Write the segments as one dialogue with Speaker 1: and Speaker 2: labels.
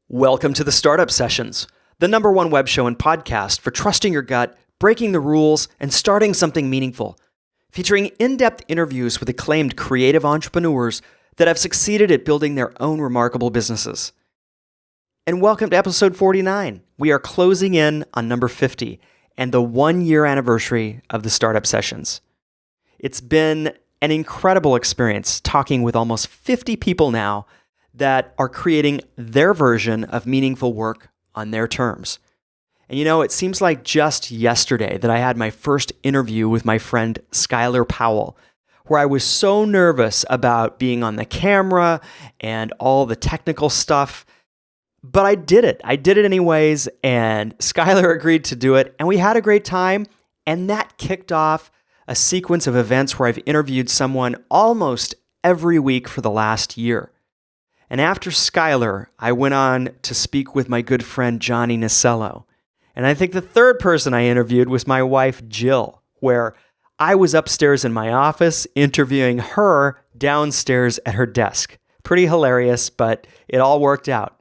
Speaker 1: Welcome to the Startup Sessions, the number one web show and podcast for trusting your gut, breaking the rules, and starting something meaningful. Featuring in-depth interviews with acclaimed creative entrepreneurs that have succeeded at building their own remarkable businesses. And welcome to episode 49. We are closing in on number 50 and the 1-year anniversary of the Startup Sessions. It's been an incredible experience talking with almost 50 people now that are creating their version of meaningful work on their terms. And it seems like just yesterday that I had my first interview with my friend Skylar Powell, where I was so nervous about being on the camera and all the technical stuff, but I did it. I did it anyways, and Skylar agreed to do it, and we had a great time, and that kicked off a sequence of events where I've interviewed someone almost every week for the last year. And after Skylar, I went on to speak with my good friend Johnny Nasello. And I think the third person I interviewed was my wife Jill, where I was upstairs in my office interviewing her downstairs at her desk. Pretty hilarious, but it all worked out.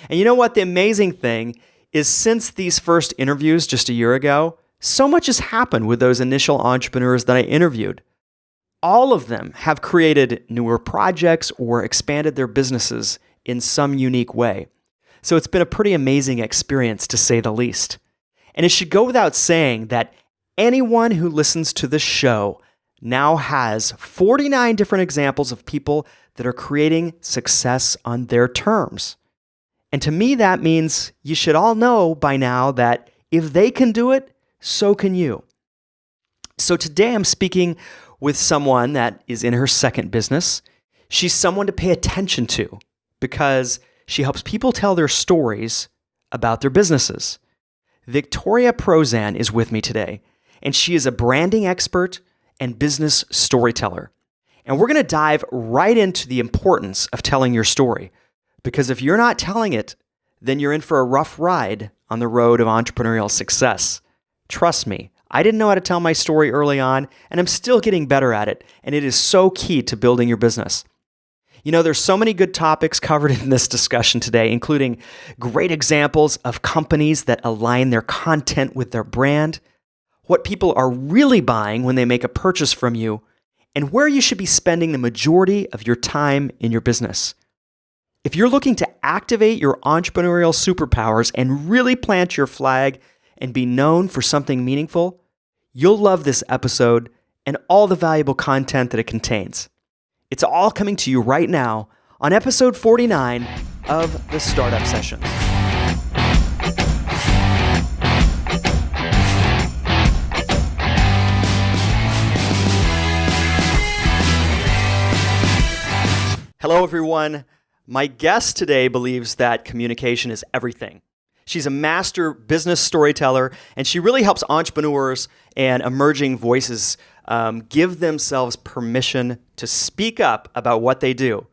Speaker 1: And you know what? The amazing thing is since these first interviews just a year ago, so much has happened with those initial entrepreneurs that I interviewed. All of them have created newer projects or expanded their businesses in some unique way. So it's been a pretty amazing experience, to say the least. And it should go without saying that anyone who listens to this show now has 49 different examples of people that are creating success on their terms. And to me, that means you should all know by now that if they can do it, so can you. So today I'm speaking with someone that is in her second business. She's someone to pay attention to because she helps people tell their stories about their businesses. Victoria Prozan is with me today, and she is a branding expert and business storyteller. And we're going to dive right into the importance of telling your story, because if you're not telling it, then you're in for a rough ride on the road of entrepreneurial success. Trust me, I didn't know how to tell my story early on, and I'm still getting better at it, and it is so key to building your business. There's so many good topics covered in this discussion today, including great examples of companies that align their content with their brand, what people are really buying when they make a purchase from you, and where you should be spending the majority of your time in your business. If you're looking to activate your entrepreneurial superpowers and really plant your flag and be known for something meaningful, you'll love this episode and all the valuable content that it contains. It's all coming to you right now on episode 49 of the Startup Sessions. Hello, everyone. My guest today believes that communication is everything. She's a master business storyteller, and she really helps entrepreneurs and emerging voices give themselves permission to speak up about what they do.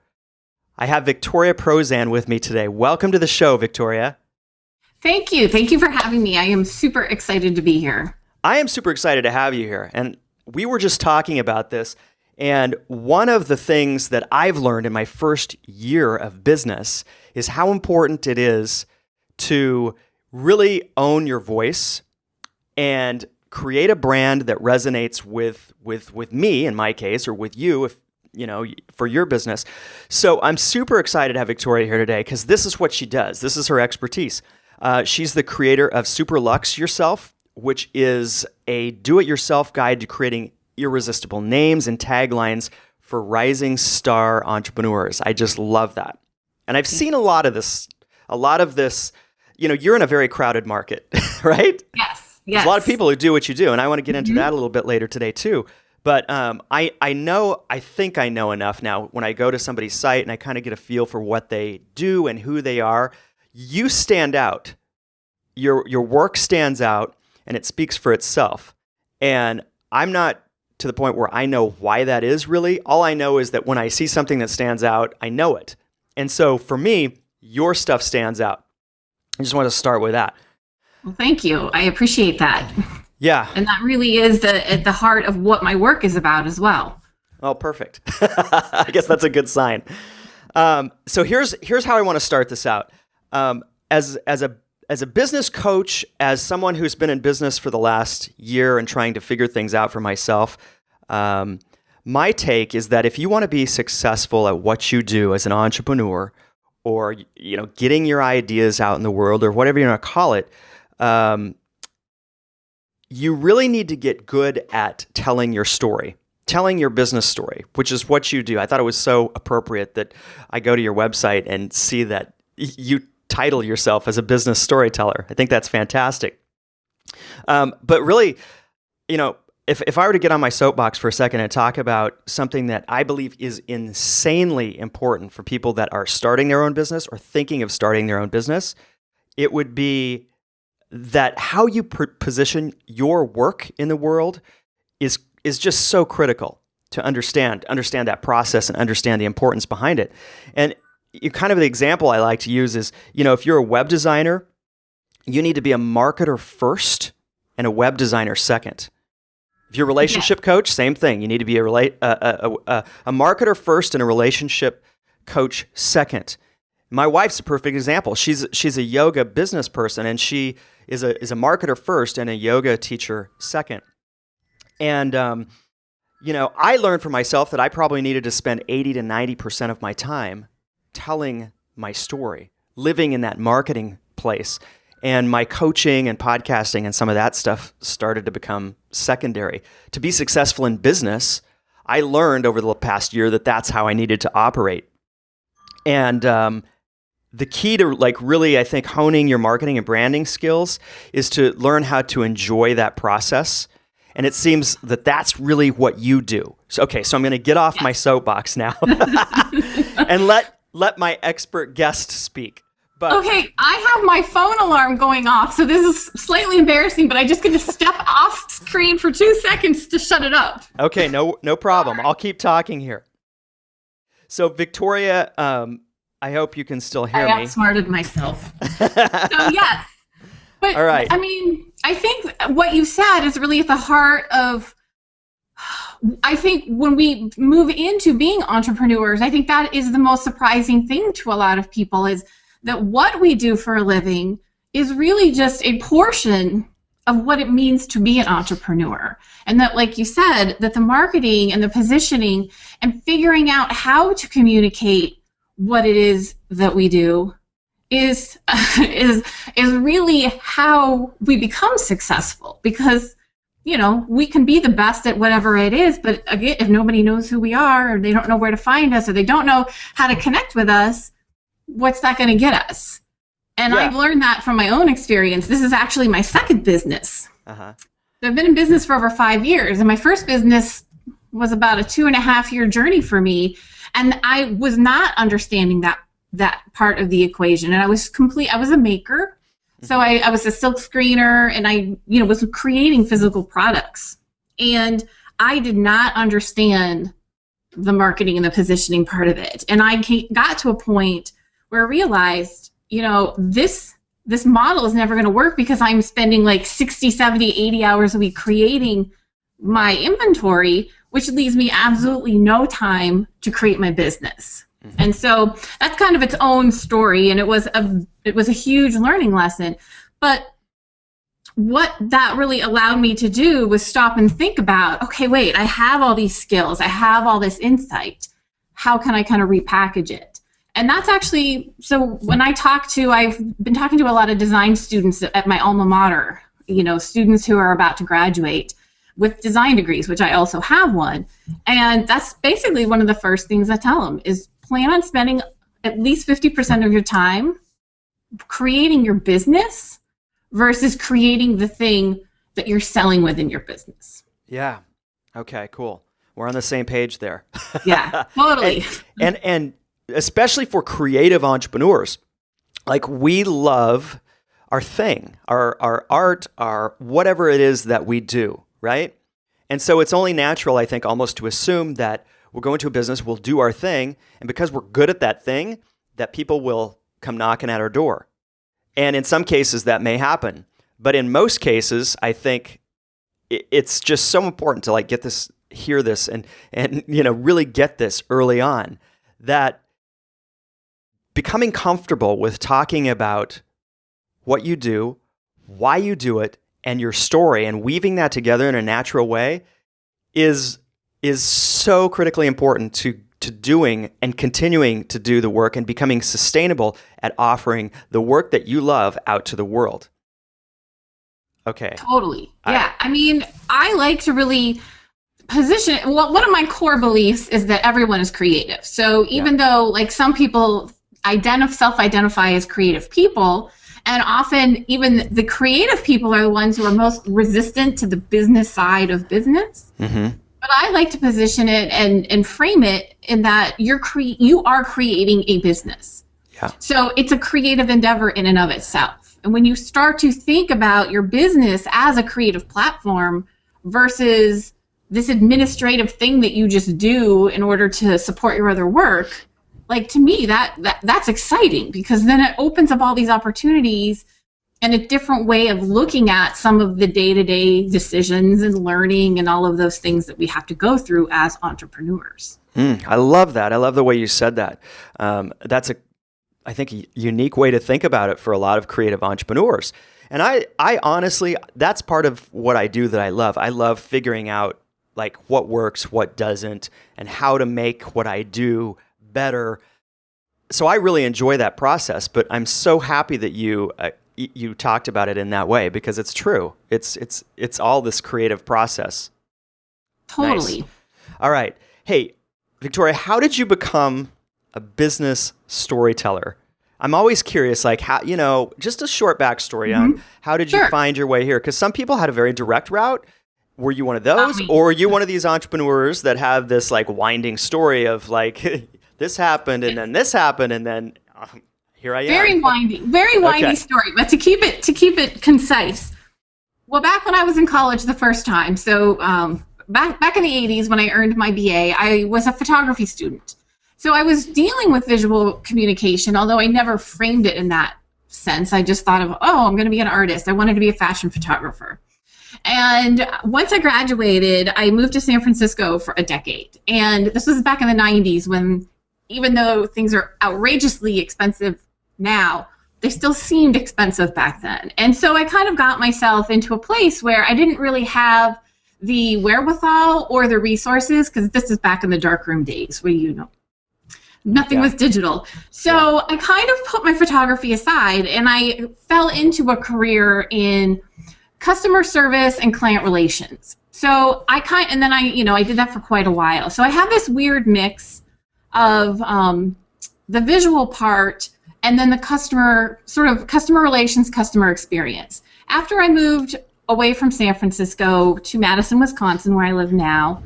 Speaker 1: I have Victoria Prozan with me today. Welcome to the show, Victoria.
Speaker 2: Thank you. Thank you for having me. I am super excited to be here.
Speaker 1: I am super excited to have you here. And we were just talking about this. And one of the things that I've learned in my first year of business is how important it is to really own your voice and create a brand that resonates with me, in my case, or with you, if for your business. So I'm super excited to have Victoria here today because this is what she does. This is her expertise. She's the creator of Super Lux Yourself, which is a do-it-yourself guide to creating irresistible names and taglines for rising star entrepreneurs. I just love that. And I've seen a lot of this. You're in a very crowded market, right?
Speaker 2: Yes.
Speaker 1: There's a lot of people who do what you do, and I want to get into that a little bit later today too. But I think I know enough now when I go to somebody's site and I kind of get a feel for what they do and who they are. You stand out. Your work stands out, and it speaks for itself. And I'm not to the point where I know why that is really. All I know is that when I see something that stands out, I know it. And so for me, your stuff stands out. I just want to start with that.
Speaker 2: Well, thank you. I appreciate that.
Speaker 1: Yeah.
Speaker 2: And that really is at the heart of what my work is about as well.
Speaker 1: Oh, perfect. I guess that's a good sign. So here's how I want to start this out. As a business coach, as someone who's been in business for the last year and trying to figure things out for myself, my take is that if you want to be successful at what you do as an entrepreneur, or getting your ideas out in the world, or whatever you want to call it, you really need to get good at telling your story, telling your business story, which is what you do. I thought it was so appropriate that I go to your website and see that you title yourself as a business storyteller. I think that's fantastic. But really, if I were to get on my soapbox for a second and talk about something that I believe is insanely important for people that are starting their own business or thinking of starting their own business, it would be that how you position your work in the world is just so critical to understand that process and understand the importance behind it. And kind of the example I like to use is, if you're a web designer, you need to be a marketer first and a web designer second. If you're a relationship coach, same thing. You need to be a marketer first and a relationship coach second. My wife's a perfect example. She's a yoga business person, and she is a marketer first and a yoga teacher second. And I learned for myself that I probably needed to spend 80 to 90% of my time telling my story, living in that marketing place. And my coaching and podcasting and some of that stuff started to become secondary. To be successful in business, I learned over the past year that that's how I needed to operate. And the key to really, I think, honing your marketing and branding skills is to learn how to enjoy that process. And it seems that that's really what you do. So I'm going to get off my soapbox now and let my expert guest speak. But,
Speaker 2: okay, I have my phone alarm going off, so this is slightly embarrassing, but I just get to step off screen for 2 seconds to shut it up.
Speaker 1: Okay, no problem. I'll keep talking here. So Victoria, I hope you can still hear me.
Speaker 2: I outsmarted myself. So yes. But
Speaker 1: all right.
Speaker 2: I think what you said is really at the heart of, I think when we move into being entrepreneurs, I think that is the most surprising thing to a lot of people, is that what we do for a living is really just a portion of what it means to be an entrepreneur. And that, like you said, that the marketing and the positioning and figuring out how to communicate what it is that we do is really how we become successful. Because, we can be the best at whatever it is, but again, if nobody knows who we are, or they don't know where to find us, or they don't know how to connect with us, what's that going to get us? And I've learned that from my own experience. This is actually my second business. So I've been in business for over 5 years, and my first business was about a 2.5-year journey for me, and I was not understanding that part of the equation. And I was a maker, so I was a silk screener, and I was creating physical products, and I did not understand the marketing and the positioning part of it. And I got to a point where I realized, this model is never going to work, because I'm spending like 60, 70, 80 hours a week creating my inventory, which leaves me absolutely no time to create my business. And so that's kind of its own story, and it was a huge learning lesson. But what that really allowed me to do was stop and think about, okay, wait, I have all these skills, I have all this insight. How can I kind of repackage it? And that's actually, so when I've been talking to a lot of design students at my alma mater, students who are about to graduate with design degrees, which I also have one. And that's basically one of the first things I tell them is plan on spending at least 50% of your time creating your business versus creating the thing that you're selling within your business.
Speaker 1: Yeah. Okay, cool. We're on the same page there.
Speaker 2: Yeah, totally.
Speaker 1: And especially for creative entrepreneurs, we love our thing, our art, our whatever it is that we do, right? And so it's only natural, I think, almost to assume that we'll go into a business, we'll do our thing, and because we're good at that thing, that people will come knocking at our door. And in some cases that may happen. But in most cases, I think it's just so important to get this, hear this, and really get this early on, that becoming comfortable with talking about what you do, why you do it, and your story, and weaving that together in a natural way is so critically important to doing and continuing to do the work and becoming sustainable at offering the work that you love out to the world. Okay.
Speaker 2: Totally. Yeah. I mean, I like to really position it. Well, one of my core beliefs is that everyone is creative. So even though like some people self-identify as creative people, and often even the creative people are the ones who are most resistant to the business side of business. Mm-hmm. But I like to position it and frame it in that you are creating a business. Yeah. So it's a creative endeavor in and of itself. And when you start to think about your business as a creative platform versus this administrative thing that you just do in order to support your other work, like to me, that's exciting, because then it opens up all these opportunities and a different way of looking at some of the day-to-day decisions and learning and all of those things that we have to go through as entrepreneurs.
Speaker 1: I love that. I love the way you said that. That's I think, a unique way to think about it for a lot of creative entrepreneurs. And I honestly, that's part of what I do that I love. I love figuring out like what works, what doesn't, and how to make what I do better. So I really enjoy that process, but I'm so happy that you talked about it in that way, because it's true. It's all this creative process.
Speaker 2: Totally.
Speaker 1: Nice. All right. Hey, Victoria, how did you become a business storyteller? I'm always curious, like how, just a short backstory on how did you find your way here? Because some people had a very direct route. Were you one of those, or were you one of these entrepreneurs that have this like winding story of like this happened and then this happened and then here I am?
Speaker 2: Very windy story, but to keep it concise. Well, back when I was in college the first time, so back in the 80s when I earned my BA, I was a photography student. So I was dealing with visual communication, although I never framed it in that sense. I just thought of, I'm going to be an artist. I wanted to be a fashion photographer. And once I graduated, I moved to San Francisco for a decade. And this was back in the 90s when, even though things are outrageously expensive now, they still seemed expensive back then. And so I kind of got myself into a place where I didn't really have the wherewithal or the resources, because this is back in the darkroom days where, nothing was digital. So I kind of put my photography aside and I fell into a career in customer service and client relations. So I did that for quite a while. So I have this weird mix of the visual part and then the customer relations, customer experience. After I moved away from San Francisco to Madison, Wisconsin, where I live now,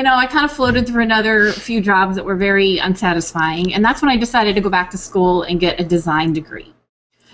Speaker 2: I kind of floated through another few jobs that were very unsatisfying. And that's when I decided to go back to school and get a design degree.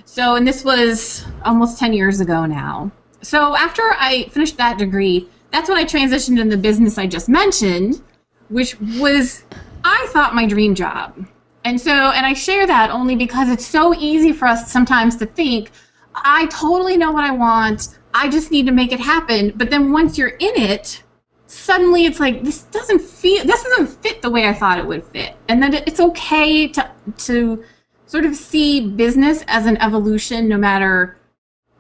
Speaker 2: So, and this was almost 10 years ago now. So after I finished that degree, that's when I transitioned in the business I just mentioned, which was, I thought, my dream job. And I share that only because it's so easy for us sometimes to think, I totally know what I want, I just need to make it happen. But then once you're in it, suddenly it's like, this doesn't fit the way I thought it would fit. And then it's okay to sort of see business as an evolution, no matter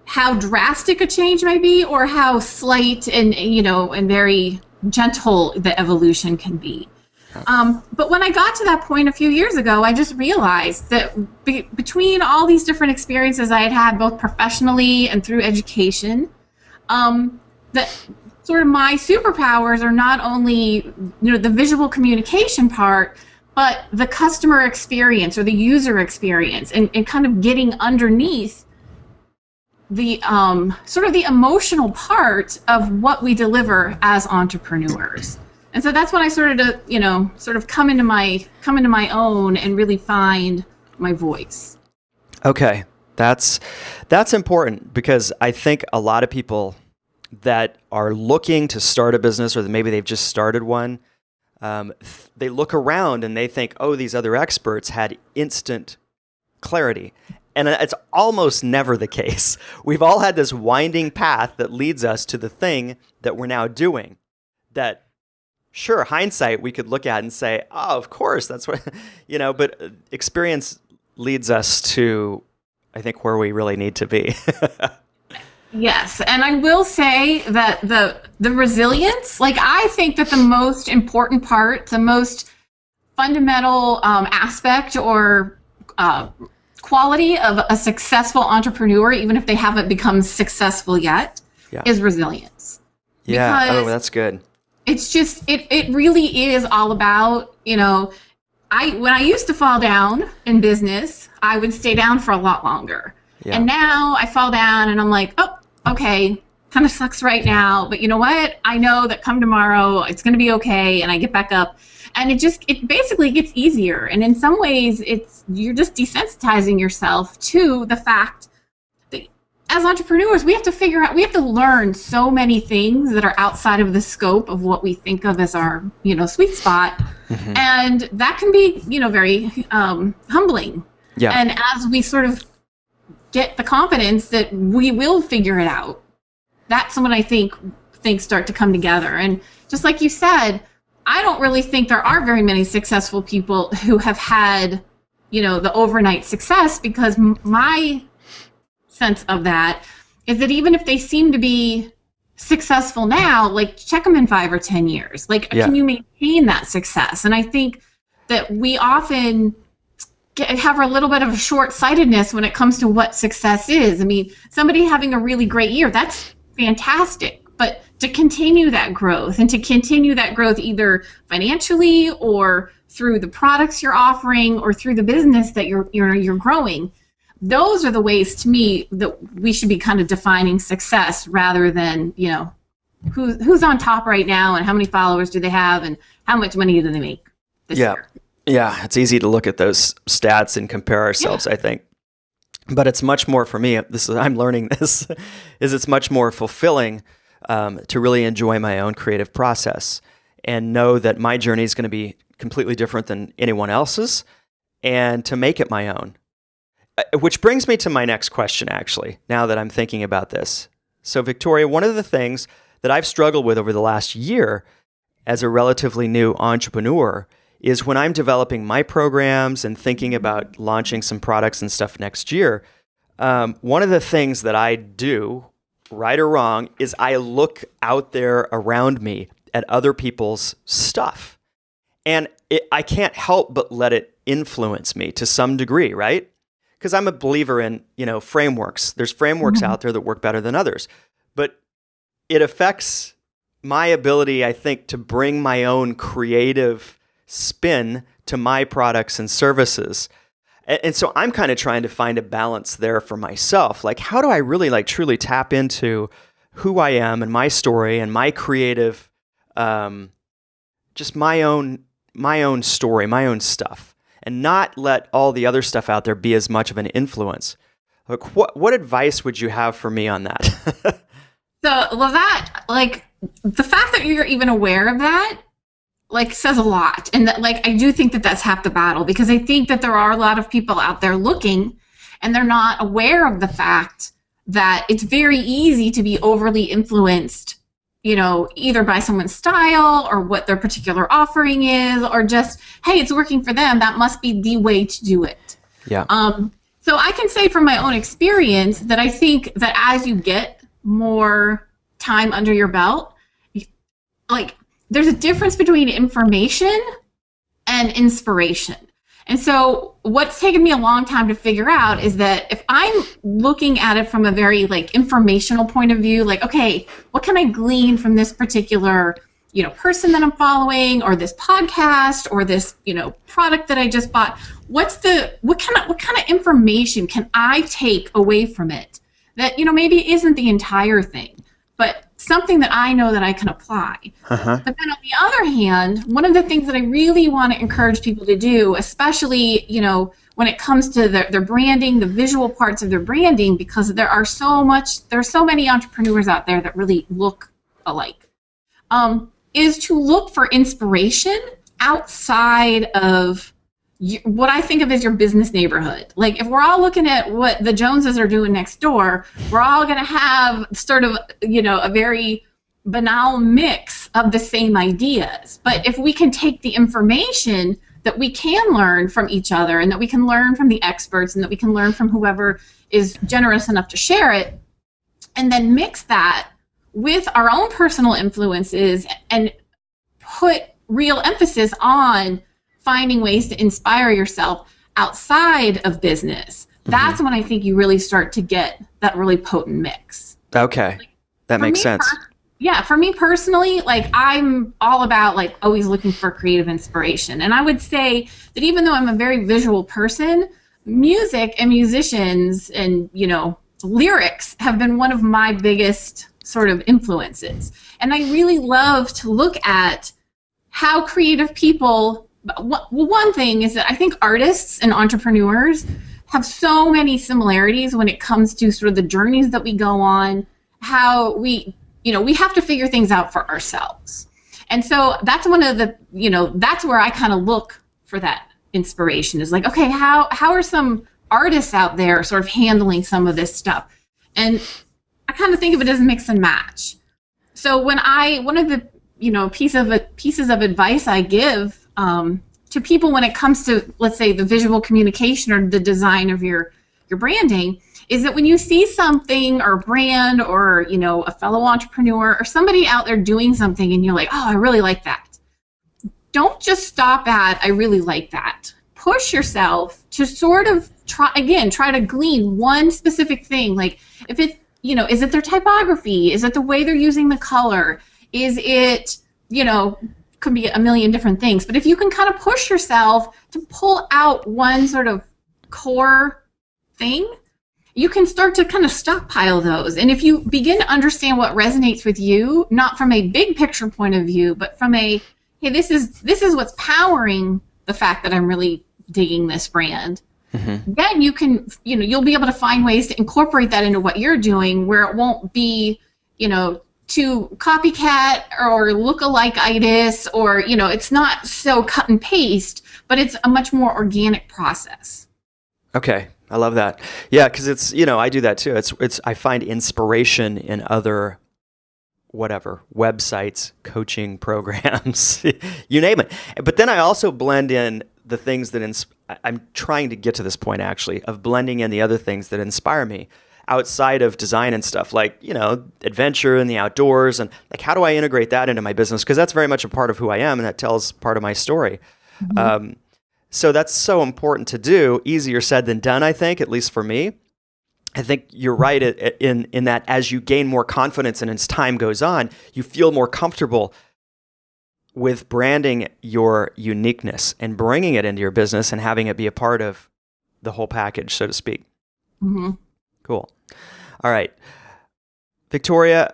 Speaker 2: how drastic a change may be or how slight and very gentle the evolution can be. But when I got to that point a few years ago, I just realized that between all these different experiences I had had, both professionally and through education, that sort of my superpowers are not only the visual communication part, but the customer experience or the user experience, and kind of getting underneath the sort of the emotional part of what we deliver as entrepreneurs. And so that's when I started to, sort of come into my own and really find my voice.
Speaker 1: Okay. That's important, because I think a lot of people that are looking to start a business, or maybe they've just started one, they look around and they think, these other experts had instant clarity. And it's almost never the case. We've all had this winding path that leads us to the thing that we're now doing. That, sure, hindsight, we could look at and say, of course, that's what, but experience leads us to, I think, where we really need to be.
Speaker 2: Yes, and I will say that the resilience, like I think that the most important part, the most fundamental aspect or quality of a successful entrepreneur, even if they haven't become successful yet, is resilience.
Speaker 1: Yeah,
Speaker 2: because
Speaker 1: that's good.
Speaker 2: it's just it really is all about, when I used to fall down in business, I would stay down for a lot longer. Yeah. And now I fall down and I'm like, oh, okay, kind of sucks right now, but you know what? I know that come tomorrow, it's going to be okay, and I get back up. And it basically gets easier. And in some ways, you're just desensitizing yourself to the fact that as entrepreneurs, we have to learn so many things that are outside of the scope of what we think of as our, sweet spot. Mm-hmm. And that can be, very humbling. Yeah. And as we sort of get the confidence that we will figure it out, that's when I think things start to come together. And just like you said, I don't really think there are very many successful people who have had, the overnight success, because my sense of that is that even if they seem to be successful now, like check them in 5 or 10 years. Like, can you maintain that success? And I think that we often have a little bit of a short-sightedness when it comes to what success is. I mean, somebody having a really great year, that's fantastic. But to continue that growth either financially or through the products you're offering or through the business that you're growing, those are the ways to me that we should be kind of defining success, rather than, who's on top right now and how many followers do they have and how much money do they make this year.
Speaker 1: Yeah, it's easy to look at those stats and compare ourselves, I think. But it's much more, for me, I'm learning this, is it's much more fulfilling to really enjoy my own creative process and know that my journey is going to be completely different than anyone else's, and to make it my own. Which brings me to my next question, actually, now that I'm thinking about this. So, Victoria, one of the things that I've struggled with over the last year as a relatively new entrepreneur is when I'm developing my programs and thinking about launching some products and stuff next year, one of the things that I do, right or wrong, is I look out there around me at other people's stuff. And I can't help but let it influence me to some degree, right? Because I'm a believer in, frameworks. There's frameworks out there that work better than others. But it affects my ability, I think, to bring my own creative spin to my products and services. And so I'm kind of trying to find a balance there for myself. Like, how do I really truly tap into who I am and my story and my creative, just my own story, my own stuff, and not let all the other stuff out there be as much of an influence? Like, what advice would you have for me on that?
Speaker 2: The fact that you're even aware of that, says a lot. And that, I do think that that's half the battle, because I think that there are a lot of people out there looking, and they're not aware of the fact that it's very easy to be overly influenced, either by someone's style or what their particular offering is, or just, hey, it's working for them, that must be the way to do it. Yeah. So I can say from my own experience that I think that as you get more time under your belt, there's a difference between information and inspiration. And so what's taken me a long time to figure out is that if I'm looking at it from a very informational point of view, okay, what can I glean from this particular, person that I'm following, or this podcast, or this, product that I just bought? What kind of information can I take away from it that, maybe isn't the entire thing, but something that I know that I can apply. Uh-huh. But then on the other hand, one of the things that I really want to encourage people to do, especially, when it comes to their branding, the visual parts of their branding, because there are so many entrepreneurs out there that really look alike, is to look for inspiration outside of what I think of as your business neighborhood. If we're all looking at what the Joneses are doing next door, we're all going to have sort of, a very banal mix of the same ideas. But if we can take the information that we can learn from each other, and that we can learn from the experts, and that we can learn from whoever is generous enough to share it, and then mix that with our own personal influences and put real emphasis on finding ways to inspire yourself outside of business. That's when I think you really start to get that really potent mix.
Speaker 1: Okay. That makes sense.
Speaker 2: For me personally, like, I'm all about like always looking for creative inspiration. And I would say that even though I'm a very visual person, music and musicians and, you know, lyrics have been one of my biggest sort of influences. And I really love to look at how creative people, well, one thing is that I think artists and entrepreneurs have so many similarities when it comes to sort of the journeys that we go on, how we have to figure things out for ourselves. And so that's one of the, that's where I kind of look for that inspiration, is like, okay, how are some artists out there sort of handling some of this stuff? And I kind of think of it as mix and match. So one of the, pieces of advice I give to people when it comes to, let's say, the visual communication or the design of your branding, is that when you see something or a brand or, a fellow entrepreneur or somebody out there doing something and you're like, oh, I really like that. Don't just stop at, I really like that. Push yourself to sort of try to glean one specific thing. Like, if it, is it their typography? Is it the way they're using the color? Is it, could be a million different things. But if you can kind of push yourself to pull out one sort of core thing, you can start to kind of stockpile those. And if you begin to understand what resonates with you, not from a big picture point of view, but from a, hey, this is what's powering the fact that I'm really digging this brand, then you can, you'll be able to find ways to incorporate that into what you're doing, where it won't be, to copycat or look-alike-itis, or, it's not so cut and paste, but it's a much more organic process.
Speaker 1: Okay. I love that. Yeah, because it's, I do that too. I find inspiration in other, websites, coaching programs, you name it. But then I also blend in the things that I'm trying to get to this point, actually, of blending in the other things that inspire me outside of design and stuff, like, adventure and the outdoors, and like, how do I integrate that into my business? Because that's very much a part of who I am, and that tells part of my story. So that's so important to do. Easier said than done, I think, at least for me. I think you're right in that as you gain more confidence and as time goes on, you feel more comfortable with branding your uniqueness and bringing it into your business and having it be a part of the whole package, so to speak. Cool. All right. Victoria,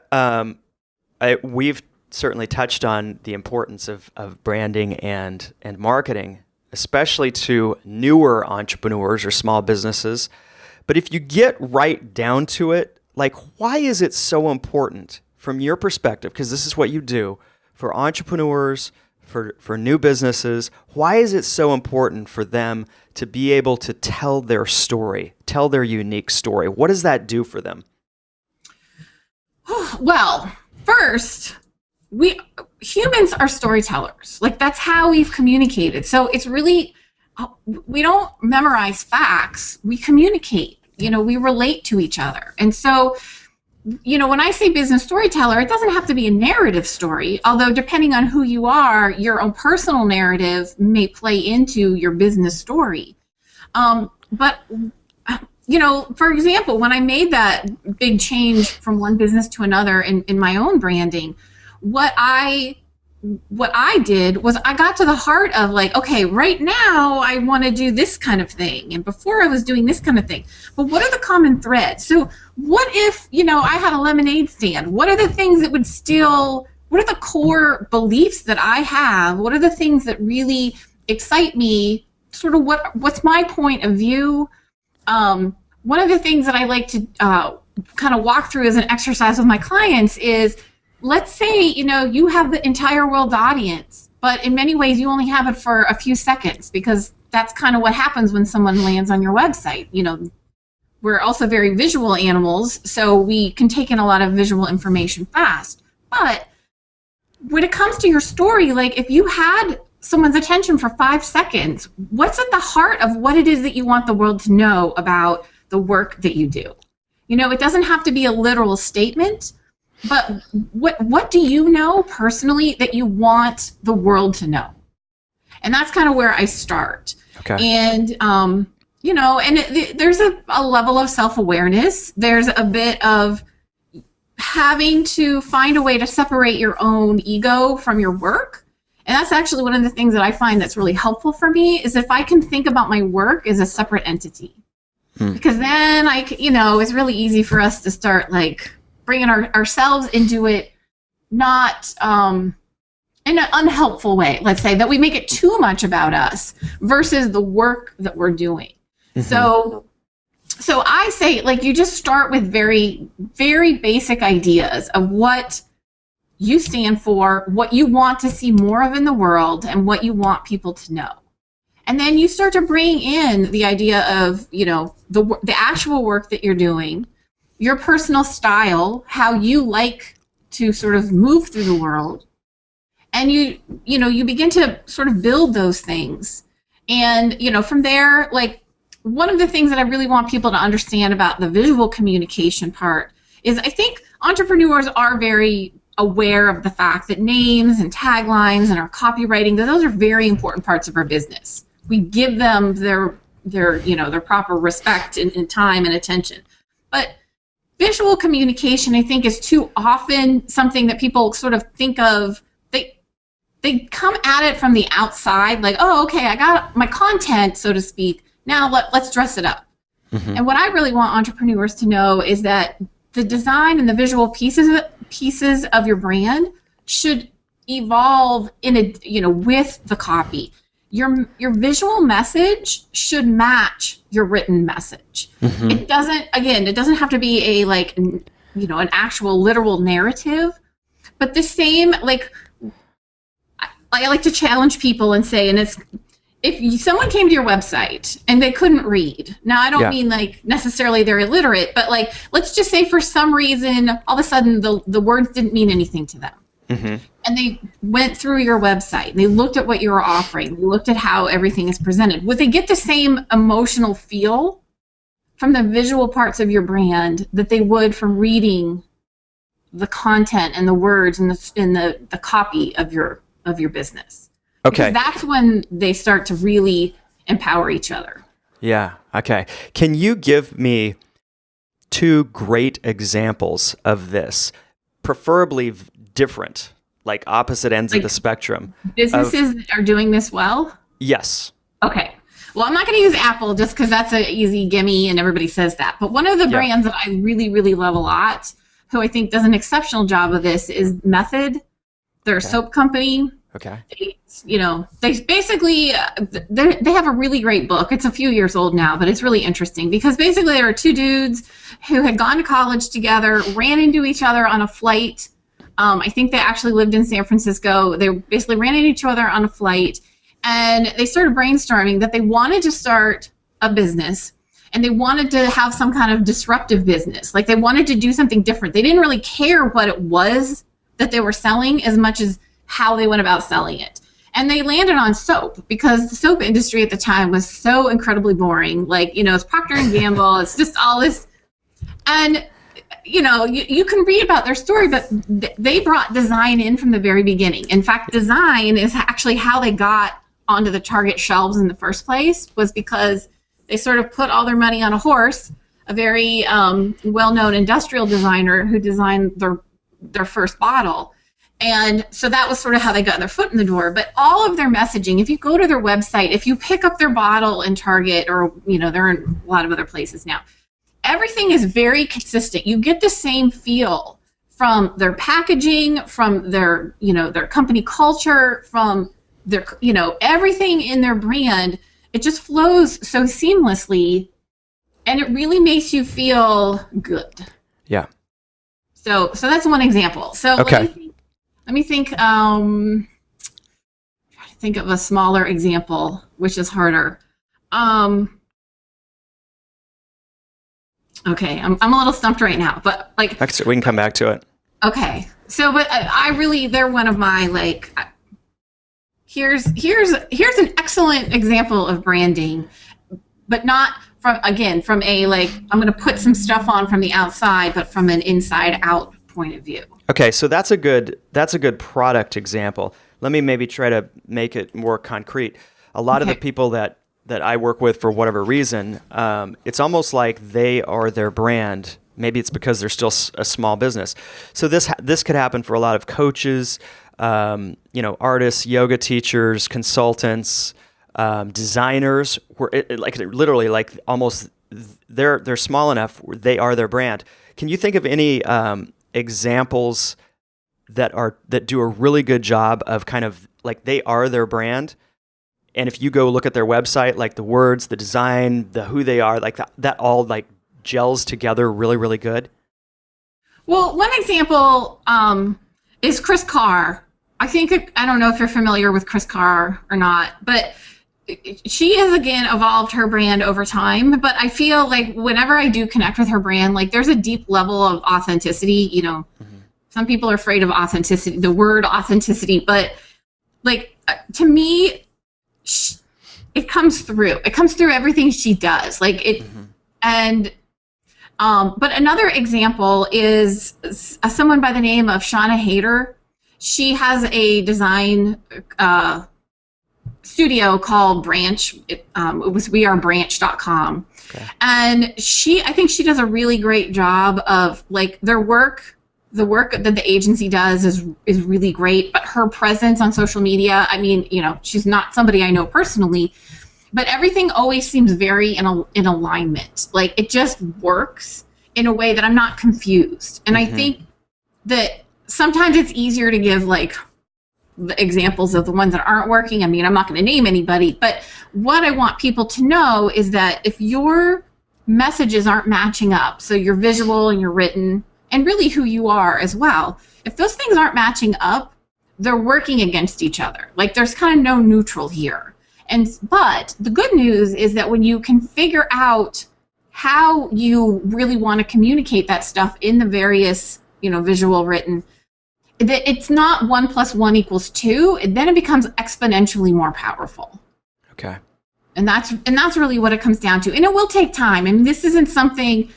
Speaker 1: we've certainly touched on the importance of branding and marketing, especially to newer entrepreneurs or small businesses. But if you get right down to it, like, why is it so important from your perspective? Because this is what you do for entrepreneurs, for new businesses. Why is it so important for them to be able to tell their story, tell their unique story? What does that do for them?
Speaker 2: Well, first, humans are storytellers. Like, that's how we've communicated. So it's really, we don't memorize facts. We communicate. We relate to each other. And so, when I say business storyteller, it doesn't have to be a narrative story, although depending on who you are, your own personal narrative may play into your business story. But for example, when I made that big change from one business to another in my own branding, what I did was I got to the heart of, like, okay, right now I want to do this kind of thing, and before I was doing this kind of thing. But what are the common threads? So what if, I had a lemonade stand? What are the things that what are the core beliefs that I have? What are the things that really excite me? Sort of what's my point of view? One of the things that I like to kind of walk through as an exercise with my clients is, let's say, you have the entire world audience, but in many ways you only have it for a few seconds, because that's kind of what happens when someone lands on your website. We're also very visual animals, so we can take in a lot of visual information fast. But when it comes to your story, like, if you had someone's attention for 5 seconds, what's at the heart of what it is that you want the world to know about the work that you do? You know, it doesn't have to be a literal statement, but what do you know personally that you want the world to know? And that's kind of where I start.
Speaker 1: Okay.
Speaker 2: And, you know, and there's a level of self-awareness. There's a bit of having to find a way to separate your own ego from your work. And that's actually one of the things that I find that's really helpful for me, is if I can think about my work as a separate entity. Because then it's really easy for us to start like bringing ourselves into it, not in an unhelpful way, let's say, that we make it too much about us versus the work that we're doing. So I say, like, you just start with very, very basic ideas of what you stand for, what you want to see more of in the world, and what you want people to know. And then you start to bring in the idea of, you know, the actual work that you're doing, your personal style, how you like to sort of move through the world. And you begin to sort of build those things. And, you know, from there, like, one of the things that I really want people to understand about the visual communication part is I think entrepreneurs are very aware of the fact that names and taglines and our copywriting, those are very important parts of our business. We give them their proper respect and time and attention. But visual communication, I think, is too often something that people sort of think of. They come at it from the outside, like, oh, okay, I got my content, so to speak. Now let's dress it up. And what I really want entrepreneurs to know is that the design and the visual pieces of your brand should evolve with the copy. Your visual message should match your written message. It doesn't have to be an actual literal narrative, but the same, like, I like to challenge people and say, and it's, if someone came to your website and they couldn't read, now I don't mean like necessarily they're illiterate, but like, let's just say for some reason, all of a sudden the words didn't mean anything to them. And they went through your website and they looked at what you were offering. They looked at how everything is presented. Would they get the same emotional feel from the visual parts of your brand that they would from reading the content and the words and the copy of your business?
Speaker 1: Okay.
Speaker 2: Because that's when they start to really empower each other.
Speaker 1: Yeah. Okay. Can you give me 2 great examples of this, preferably different, like opposite ends of the spectrum?
Speaker 2: Businesses that are doing this well?
Speaker 1: Yes.
Speaker 2: Okay. Well, I'm not going to use Apple just because that's an easy gimme and everybody says that. But one of the brands that I really, really love a lot, who I think does an exceptional job of this, is Method. They're a soap company.
Speaker 1: Okay.
Speaker 2: They basically, they have a really great book. It's a few years old now, but it's really interesting because basically there were 2 dudes who had gone to college together, ran into each other on a flight. I think they actually lived in San Francisco. They basically ran into each other on a flight, and they started brainstorming that they wanted to start a business, and they wanted to have some kind of disruptive business. Like, they wanted to do something different. They didn't really care what it was that they were selling as much as how they went about selling it. And they landed on soap because the soap industry at the time was so incredibly boring. Like, it's Procter & Gamble. It's just all this. And, you can read about their story, but they brought design in from the very beginning. In fact, design is actually how they got onto the Target shelves in the first place, was because they sort of put all their money on a horse, a very well-known industrial designer who designed their first bottle. And so that was sort of how they got their foot in the door. But all of their messaging, if you go to their website, if you pick up their bottle in Target, or, they're in a lot of other places now, everything is very consistent. You get the same feel from their packaging, from their company culture, from their, everything in their brand. It just flows so seamlessly, and it really makes you feel good.
Speaker 1: Yeah.
Speaker 2: So that's one example. So
Speaker 1: okay.
Speaker 2: Let me think. Try to think of a smaller example, which is harder. Okay, I'm a little stumped right now, but like,
Speaker 1: we can come back to it.
Speaker 2: Okay, so but I really, they're one of my, like, here's an excellent example of branding, but not from a like I'm going to put some stuff on from the outside, but from an inside out point of view.
Speaker 1: Okay, so that's a good product example. Let me maybe try to make it more concrete. A lot of the people that I work with, for whatever reason, it's almost like they are their brand. Maybe it's because they're still a small business. So this could happen for a lot of coaches, artists, yoga teachers, consultants, designers. Literally almost they're small enough where they are their brand. Can you think of any examples that do a really good job of kind of like they are their brand? And if you go look at their website, like the words, the design, the who they are, like that all like gels together really, really good.
Speaker 2: Well, one example is Chris Carr. I don't know if you're familiar with Chris Carr or not, but she has again evolved her brand over time. But I feel like whenever I do connect with her brand, like there's a deep level of authenticity. Some people are afraid of authenticity, the word authenticity, but like to me, it comes through. It comes through everything she does. Like it, and but another example is someone by the name of Shauna Hayter. She has a design studio called Branch. It was wearebranch.com. Okay. And I think she does a really great job of like the work that the agency does is really great, but her presence on social media, I mean, she's not somebody I know personally, but everything always seems very in alignment. Like it just works in a way that I'm not confused. And I think that sometimes it's easier to give like the examples of the ones that aren't working. I mean, I'm not going to name anybody, but what I want people to know is that if your messages aren't matching up, so your visual and your written, and really who you are as well, if those things aren't matching up, they're working against each other. Like there's kind of no neutral here. But the good news is that when you can figure out how you really want to communicate that stuff in the various, visual, written, that it's not 1 + 1 = 2, and then it becomes exponentially more powerful.
Speaker 1: Okay.
Speaker 2: And that's really what it comes down to. And it will take time. I mean, this isn't something,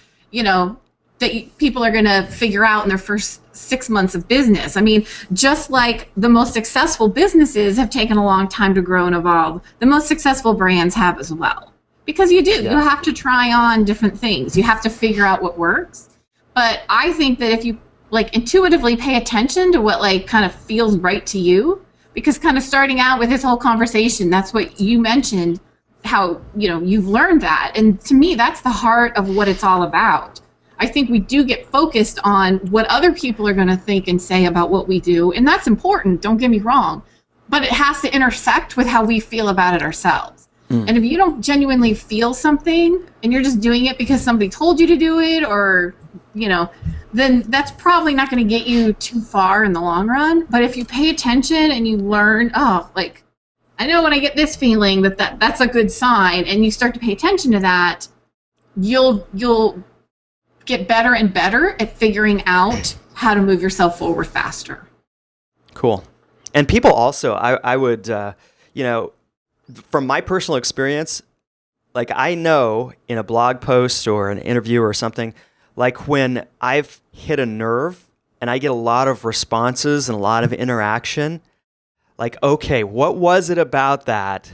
Speaker 2: that people are going to figure out in their first 6 months of business. I mean, just like the most successful businesses have taken a long time to grow and evolve, the most successful brands have as well. Because you do. Yeah. You have to try on different things. You have to figure out what works. But I think that if you like intuitively pay attention to what like kind of feels right to you, because kind of starting out with this whole conversation, that's what you mentioned, how, you've learned that. And to me, that's the heart of what it's all about. I think we do get focused on what other people are going to think and say about what we do. And that's important, don't get me wrong. But it has to intersect with how we feel about it ourselves. And if you don't genuinely feel something and you're just doing it because somebody told you to do it or, then that's probably not going to get you too far in the long run. But if you pay attention and you learn, I know when I get this feeling that's a good sign, and you start to pay attention to that, you'll get better and better at figuring out how to move yourself forward faster.
Speaker 1: Cool. And people also, I would, from my personal experience, like I know in a blog post or an interview or something, like when I've hit a nerve and I get a lot of responses and a lot of interaction, like, okay, what was it about that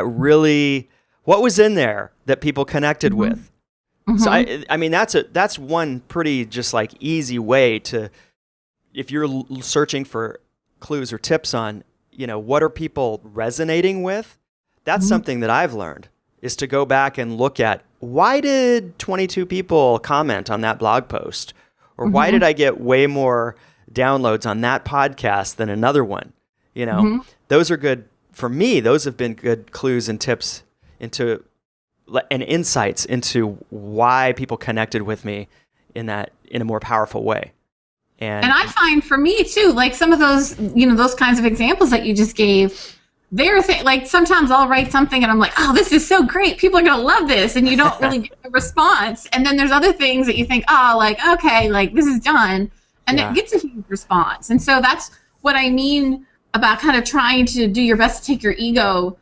Speaker 1: really, what was in there that people connected with? So I mean, that's one pretty just like easy way to, if you're searching for clues or tips on, what are people resonating with? That's something that I've learned, is to go back and look at, why did 22 people comment on that blog post? Or why did I get way more downloads on that podcast than another one? Those are good, for me, those have been good clues and tips and insights into why people connected with me in a more powerful way. And
Speaker 2: I find for me too, like some of those, those kinds of examples that you just gave, like sometimes I'll write something and I'm like, oh, this is so great. People are going to love this. And you don't really get a response. And then there's other things that you think, oh, like, okay, like this is done. And it gets a huge response. And so that's what I mean about kind of trying to do your best to take your ego,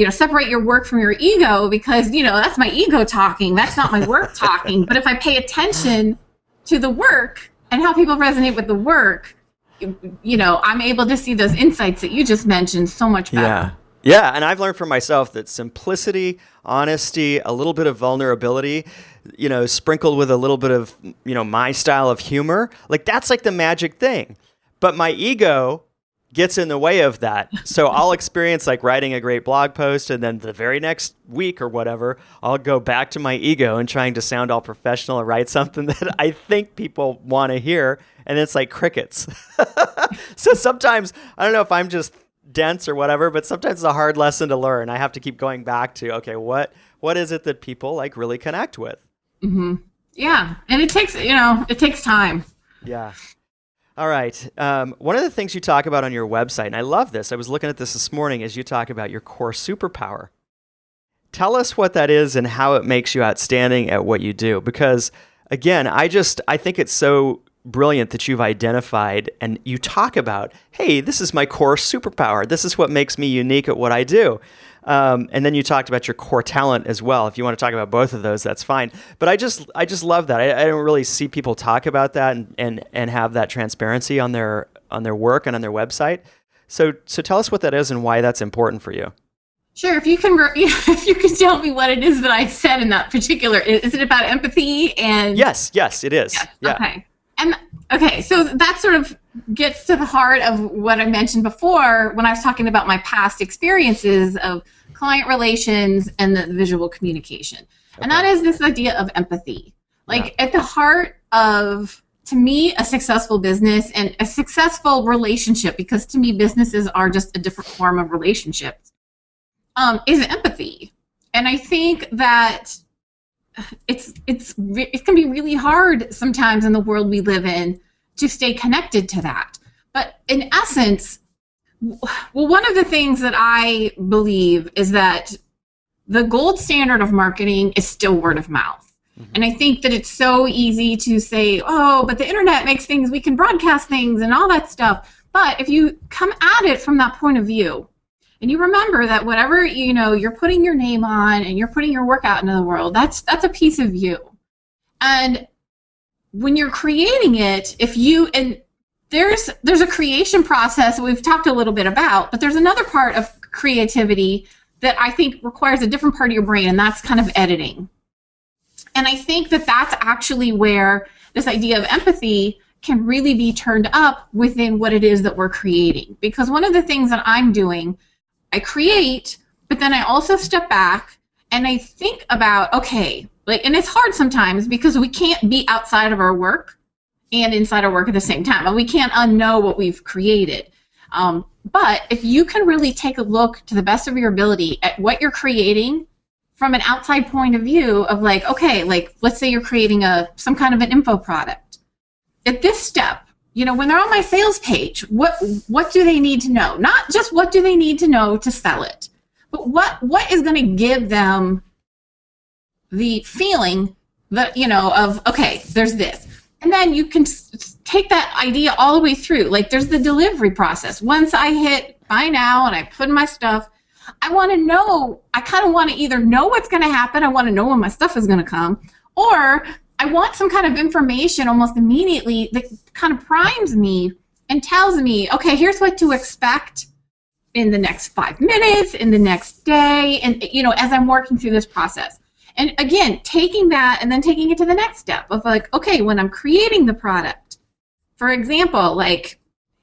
Speaker 2: separate your work from your ego, because, that's my ego talking. That's not my work talking. But if I pay attention to the work and how people resonate with the work, I'm able to see those insights that you just mentioned so much better.
Speaker 1: Yeah. Yeah, and I've learned for myself that simplicity, honesty, a little bit of vulnerability, sprinkled with a little bit of, my style of humor, like that's like the magic thing. But my ego gets in the way of that. So I'll experience like writing a great blog post, and then the very next week or whatever, I'll go back to my ego and trying to sound all professional and write something that I think people want to hear. And it's like crickets. So sometimes, I don't know if I'm just dense or whatever, but sometimes it's a hard lesson to learn. I have to keep going back to, okay, what is it that people like really connect with?
Speaker 2: Mm-hmm. Yeah. And it takes time.
Speaker 1: Yeah. All right. One of the things you talk about on your website, and I love this, I was looking at this morning, is you talk about your core superpower. Tell us what that is and how it makes you outstanding at what you do. Because again, I think it's so brilliant that you've identified and you talk about, hey, this is my core superpower. This is what makes me unique at what I do. And then you talked about your core talent as well. If you want to talk about both of those, that's fine. But I just love that. I don't really see people talk about that and have that transparency on their work and on their website. So tell us what that is and why that's important for you.
Speaker 2: Sure. If you can tell me what it is that I said in that particular, is it about empathy? And
Speaker 1: yes, it is.
Speaker 2: Yes.
Speaker 1: Yeah.
Speaker 2: Okay. So that sort of gets to the heart of what I mentioned before when I was talking about my past experiences of client relations and the visual communication. Okay. And that is this idea of empathy. Like at the heart of, to me, a successful business and a successful relationship, because to me, businesses are just a different form of relationships, is empathy. And I think that it can be really hard sometimes in the world we live in to stay connected to that. But in essence, one of the things that I believe is that the gold standard of marketing is still word of mouth. Mm-hmm. And I think that it's so easy to say, oh, but the internet makes things, we can broadcast things and all that stuff. But if you come at it from that point of view, and you remember that whatever, you're putting your name on and you're putting your work out into the world, that's a piece of you. And when you're creating it, there's a creation process that we've talked a little bit about, but there's another part of creativity that I think requires a different part of your brain, and that's kind of editing. And I think that that's actually where this idea of empathy can really be turned up within what it is that we're creating. Because one of the things that I'm doing, I create, but then I also step back and I think about, okay, and it's hard sometimes because we can't be outside of our work and inside our work at the same time. And we can't unknow what we've created. But if you can really take a look to the best of your ability at what you're creating from an outside point of view of let's say you're creating some kind of an info product. At this step, when they're on my sales page, what do they need to know? Not just what do they need to know to sell it, but what is going to give them the feeling that, of, okay, there's this. And then you can take that idea all the way through. Like there's the delivery process. Once I hit buy now and I put in my stuff, I kind of want to either know what's going to happen. I want to know when my stuff is going to come, or I want some kind of information almost immediately that kind of primes me and tells me, okay, here's what to expect in the next 5 minutes, in the next day, and as I'm working through this process. And again, taking that and then taking it to the next step of okay, when I'm creating the product, for example,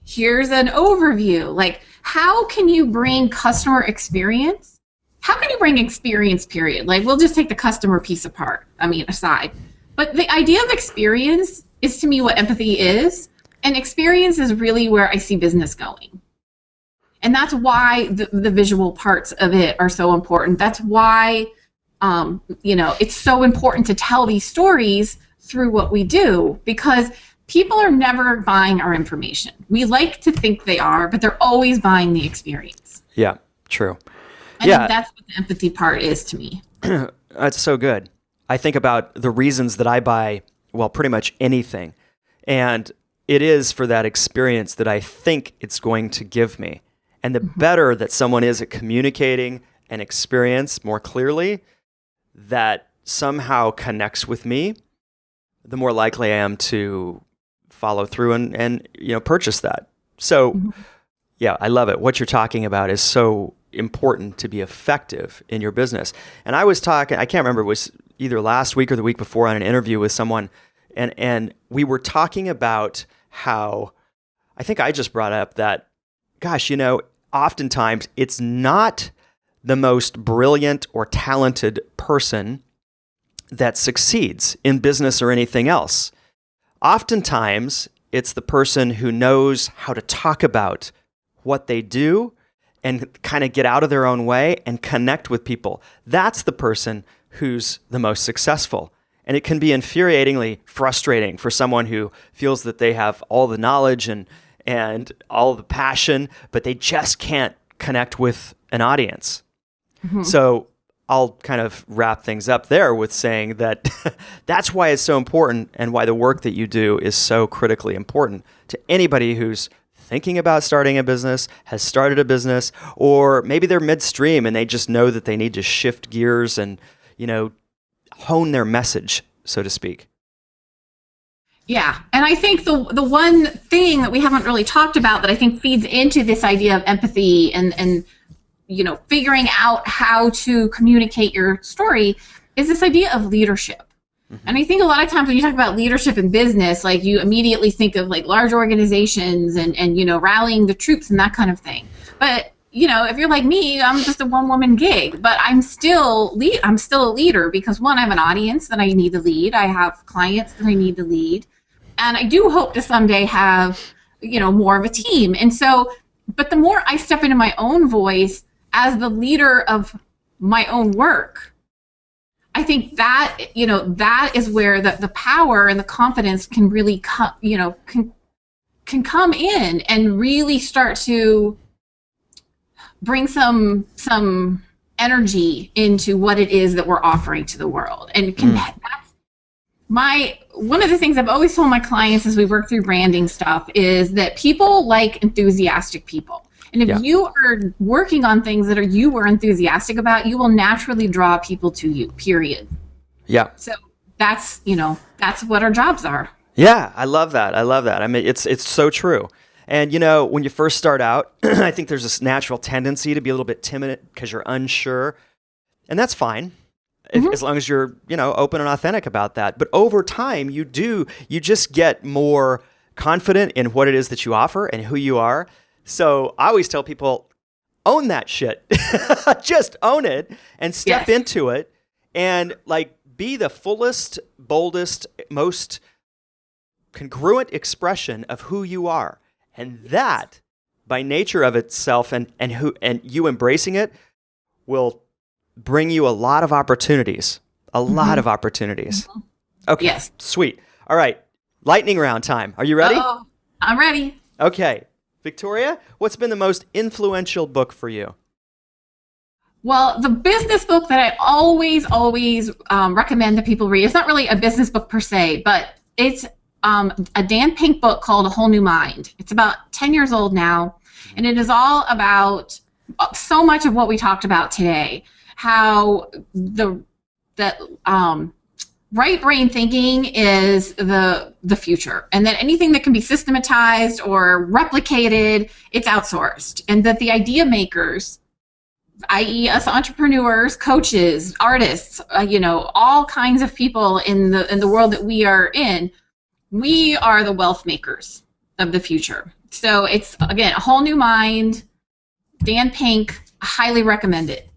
Speaker 2: here's an overview, how can you bring customer experience? How can you bring experience, period? We'll just take the customer piece aside. But the idea of experience is, to me, what empathy is. And experience is really where I see business going. And that's why the visual parts of it are so important. That's why, it's so important to tell these stories through what we do, because people are never buying our information. We like to think they are, but they're always buying the experience.
Speaker 1: Yeah, true.
Speaker 2: I think that's what the empathy part is to me.
Speaker 1: That's so good. I think about the reasons that I buy, pretty much anything. And it is for that experience that I think it's going to give me. And the better that someone is at communicating an experience more clearly that somehow connects with me, the more likely I am to follow through and purchase that. So, yeah, I love it. What you're talking about is so important to be effective in your business. And I was talking, I can't remember, it was either last week or the week before on an interview with someone, and we were talking about how, I think I just brought up that, gosh, oftentimes it's not the most brilliant or talented person that succeeds in business or anything else. Oftentimes, it's the person who knows how to talk about what they do and kind of get out of their own way and connect with people. That's the person who's the most successful. And it can be infuriatingly frustrating for someone who feels that they have all the knowledge and all the passion, but they just can't connect with an audience. So I'll kind of wrap things up there with saying that that's why it's so important and why the work that you do is so critically important to anybody who's thinking about starting a business, has started a business, or maybe they're midstream and they just know that they need to shift gears and, hone their message, so to speak.
Speaker 2: Yeah, and I think the one thing that we haven't really talked about that I think feeds into this idea of empathy and figuring out how to communicate your story is this idea of leadership. And I think a lot of times when you talk about leadership in business, like you immediately think of like large organizations and rallying the troops and that kind of thing. But if you're like me, I'm just a one-woman gig, but I'm still a leader because, one, I have an audience that I need to lead. I have clients that I need to lead. And I do hope to someday have, more of a team. And so, but the more I step into my own voice as the leader of my own work, I think that, that is where the power and the confidence can really come, can come in and really start to bring some energy into what it is that we're offering to the world. And one of the things I've always told my clients as we work through branding stuff is that people like enthusiastic people. And if you are working on things that you are enthusiastic about, you will naturally draw people to you, period.
Speaker 1: Yeah.
Speaker 2: So that's what our jobs are.
Speaker 1: Yeah, I love that. I mean, it's so true. And, when you first start out, I think there's this natural tendency to be a little bit timid because you're unsure. And that's fine, as long as you're, open and authentic about that. But over time, you just get more confident in what it is that you offer and who you are. So I always tell people, own that shit. Just own it and step into it and be the fullest, boldest, most congruent expression of who you are. And that, by nature of itself and you embracing it, will bring you a lot of opportunities. Okay,
Speaker 2: yes.
Speaker 1: Sweet. All right, lightning round time. Are you ready?
Speaker 2: Oh, I'm ready.
Speaker 1: Okay. Victoria, what's been the most influential book for you?
Speaker 2: Well, the business book that I always recommend that people read, it's not really a business book per se, but it's a Dan Pink book called A Whole New Mind. It's about 10 years old now, and it is all about so much of what we talked about today, how that right brain thinking is the future, and that anything that can be systematized or replicated, it's outsourced, and that the idea makers, i.e. us entrepreneurs, coaches, artists, all kinds of people in the world that we are in, we are the wealth makers of the future. So it's, again, A Whole New Mind, Dan Pink, I highly recommend it.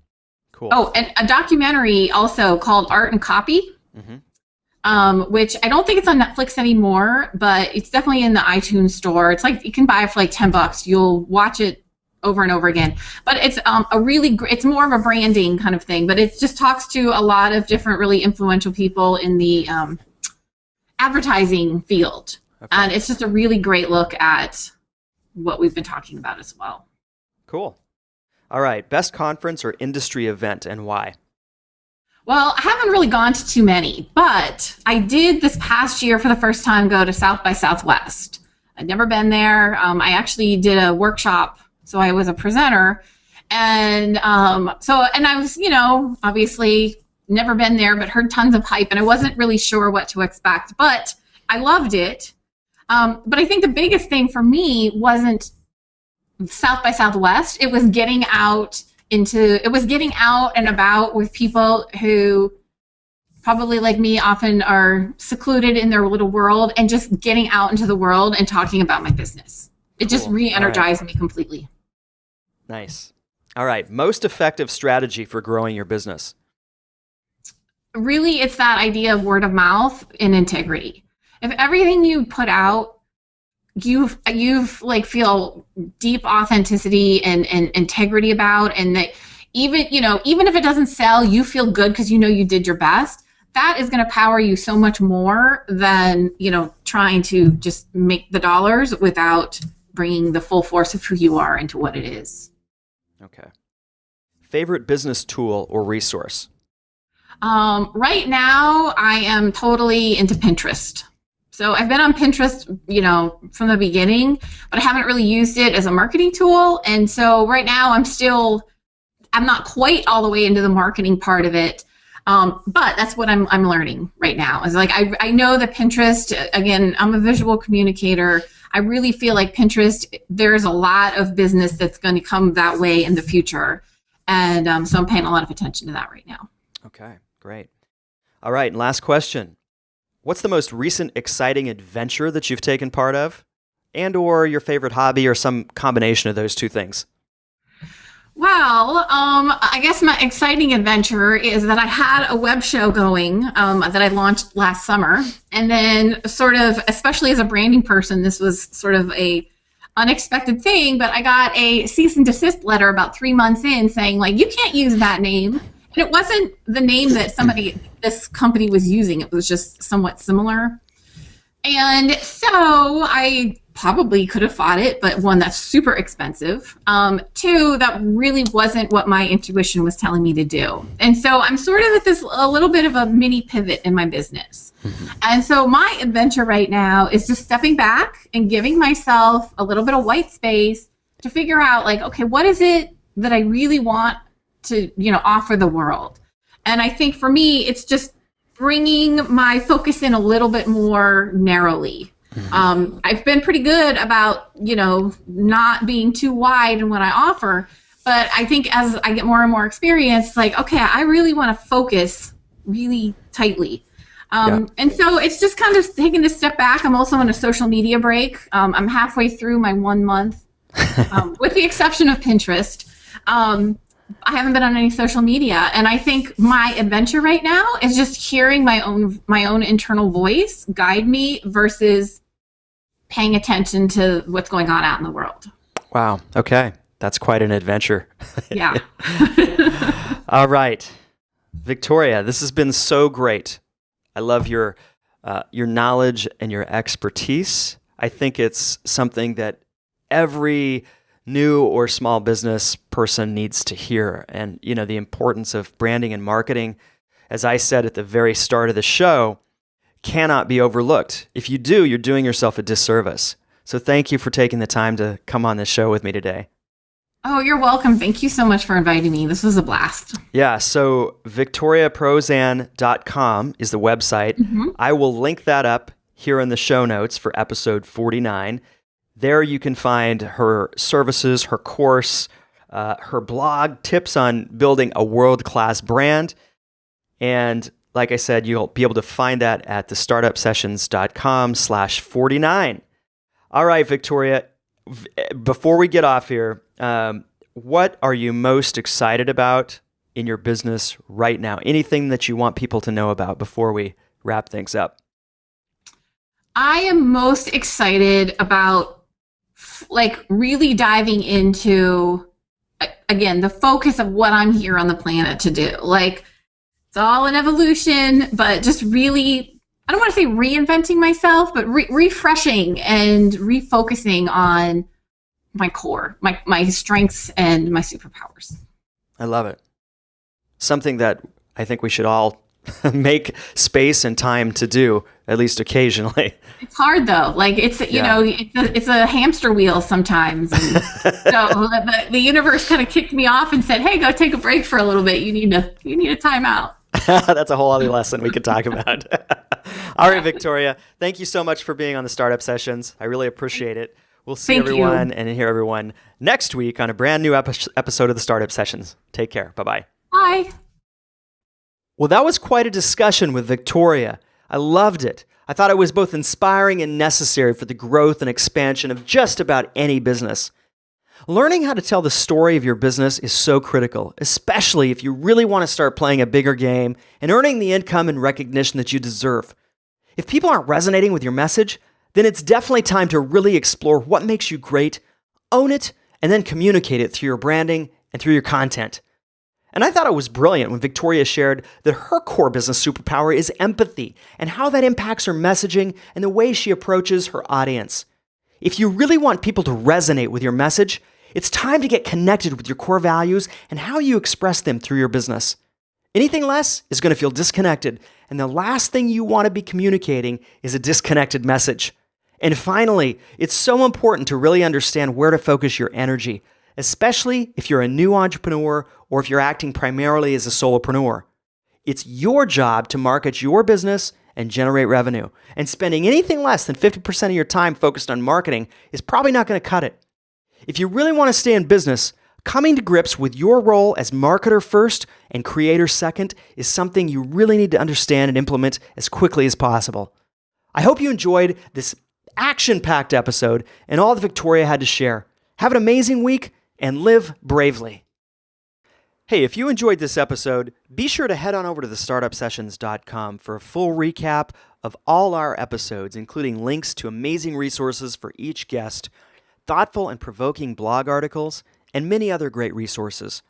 Speaker 1: Cool.
Speaker 2: Oh, and a documentary also called Art and Copy, which I don't think it's on Netflix anymore, but it's definitely in the iTunes store. It's like you can buy it for like $10. You'll watch it over and over again. But it's it's more of a branding kind of thing, but it just talks to a lot of different really influential people in the advertising field. Okay. And it's just a really great look at what we've been talking about as well.
Speaker 1: Cool. All right. Best conference or industry event and why?
Speaker 2: Well, I haven't really gone to too many, but I did this past year for the first time go to South by Southwest. I'd never been there. I actually did a workshop, so I was a presenter. And and I was, obviously never been there, but heard tons of hype, and I wasn't really sure what to expect, but I loved it. But I think the biggest thing for me wasn't South by Southwest. It was getting out and about with people who probably like me often are secluded in their little world, and just getting out into the world and talking about my business. It just re-energized me completely.
Speaker 1: Nice. All right. Most effective strategy for growing your business?
Speaker 2: Really, it's that idea of word of mouth and integrity. If everything you put out, you've like feel deep authenticity and integrity about, and that even if it doesn't sell, you feel good because you did your best. That is going to power you so much more than trying to just make the dollars without bringing the full force of who you are into what it is.
Speaker 1: Okay. Favorite business tool or resource?
Speaker 2: Right now, I am totally into Pinterest. So I've been on Pinterest, from the beginning, but I haven't really used it as a marketing tool. And so right now, I'm not quite all the way into the marketing part of it. But that's what I'm learning right now. Is like I know that Pinterest, again, I'm a visual communicator. I really feel like Pinterest, there's a lot of business that's going to come that way in the future. And so I'm paying a lot of attention to that right now.
Speaker 1: Okay, great. All right, and last question. What's the most recent exciting adventure that you've taken part of? And or your favorite hobby, or some combination of those two things?
Speaker 2: Well, I guess my exciting adventure is that I had a web show going that I launched last summer. And then sort of, especially as a branding person, this was sort of a unexpected thing, but I got a cease and desist letter about 3 months in saying, like, you can't use that name. And it wasn't the name that this company was using. It was just somewhat similar. And so I probably could have fought it, but one, that's super expensive. Two, that really wasn't what my intuition was telling me to do. And so I'm sort of at a little bit of a mini pivot in my business. And so my adventure right now is just stepping back and giving myself a little bit of white space to figure out, like, okay, what is it that I really want to, offer the world? And I think for me, it's just bringing my focus in a little bit more narrowly. I've been pretty good about, not being too wide in what I offer. But I think as I get more and more experience, it's like, okay, I really want to focus really tightly. And so it's just kind of taking a step back. I'm also on a social media break. I'm halfway through my 1 month, with the exception of Pinterest. I haven't been on any social media, and I think my adventure right now is just hearing my own internal voice guide me versus paying attention to what's going on out in the world.
Speaker 1: Wow. Okay. That's quite an adventure.
Speaker 2: Yeah.
Speaker 1: All right. Victoria, this has been so great. I love your knowledge and your expertise. I think it's something that every new or small business person needs to hear. And, the importance of branding and marketing, as I said at the very start of the show, cannot be overlooked. If you do, you're doing yourself a disservice. So thank you for taking the time to come on this show with me today.
Speaker 2: Oh, you're welcome. Thank you so much for inviting me. This was a blast.
Speaker 1: Yeah, so victoriaprozan.com is the website.
Speaker 2: Mm-hmm.
Speaker 1: I will link that up here in the show notes for episode 49. There you can find her services, her course, her blog, tips on building a world-class brand. And like I said, you'll be able to find that at thestartupsessions.com/49. All right, Victoria, before we get off here, what are you most excited about in your business right now? Anything that you want people to know about before we wrap things up?
Speaker 2: I am most excited about really diving into, again, the focus of what I'm here on the planet to do. It's all an evolution, but just really, I don't want to say reinventing myself, but refreshing and refocusing on my core, my strengths and my superpowers.
Speaker 1: I love it. Something that I think we should all make space and time to do, at least occasionally.
Speaker 2: It's hard though. Like it's it's a hamster wheel sometimes. And so the universe kind of kicked me off and said, "Hey, go take a break for a little bit. You need a timeout."
Speaker 1: That's a whole other lesson we could talk about. All right, Victoria, thank you so much for being on the Startup Sessions. I really appreciate it. We'll see everyone and hear everyone next week on a brand new episode of the Startup Sessions. Take care. Bye-bye.
Speaker 2: Bye.
Speaker 1: Well, that was quite a discussion with Victoria. I loved it. I thought it was both inspiring and necessary for the growth and expansion of just about any business. Learning how to tell the story of your business is so critical, especially if you really want to start playing a bigger game and earning the income and recognition that you deserve. If people aren't resonating with your message, then it's definitely time to really explore what makes you great, own it, and then communicate it through your branding and through your content. And I thought it was brilliant when Victoria shared that her core business superpower is empathy and how that impacts her messaging and the way she approaches her audience. If you really want people to resonate with your message, it's time to get connected with your core values and how you express them through your business. Anything less is going to feel disconnected, and the last thing you want to be communicating is a disconnected message. And finally, it's so important to really understand where to focus your energy, especially if you're a new entrepreneur or if you're acting primarily as a solopreneur. It's your job to market your business and generate revenue, and spending anything less than 50% of your time focused on marketing is probably not going to cut it. If you really want to stay in business, coming to grips with your role as marketer first and creator second is something you really need to understand and implement as quickly as possible. I hope you enjoyed this action-packed episode and all that Victoria had to share. Have an amazing week and live bravely. Hey, if you enjoyed this episode, be sure to head on over to thestartupsessions.com for a full recap of all our episodes, including links to amazing resources for each guest, thoughtful and provoking blog articles, and many other great resources.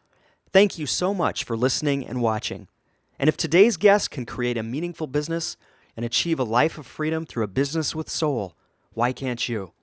Speaker 1: Thank you so much for listening and watching. And if today's guest can create a meaningful business and achieve a life of freedom through a business with soul, why can't you?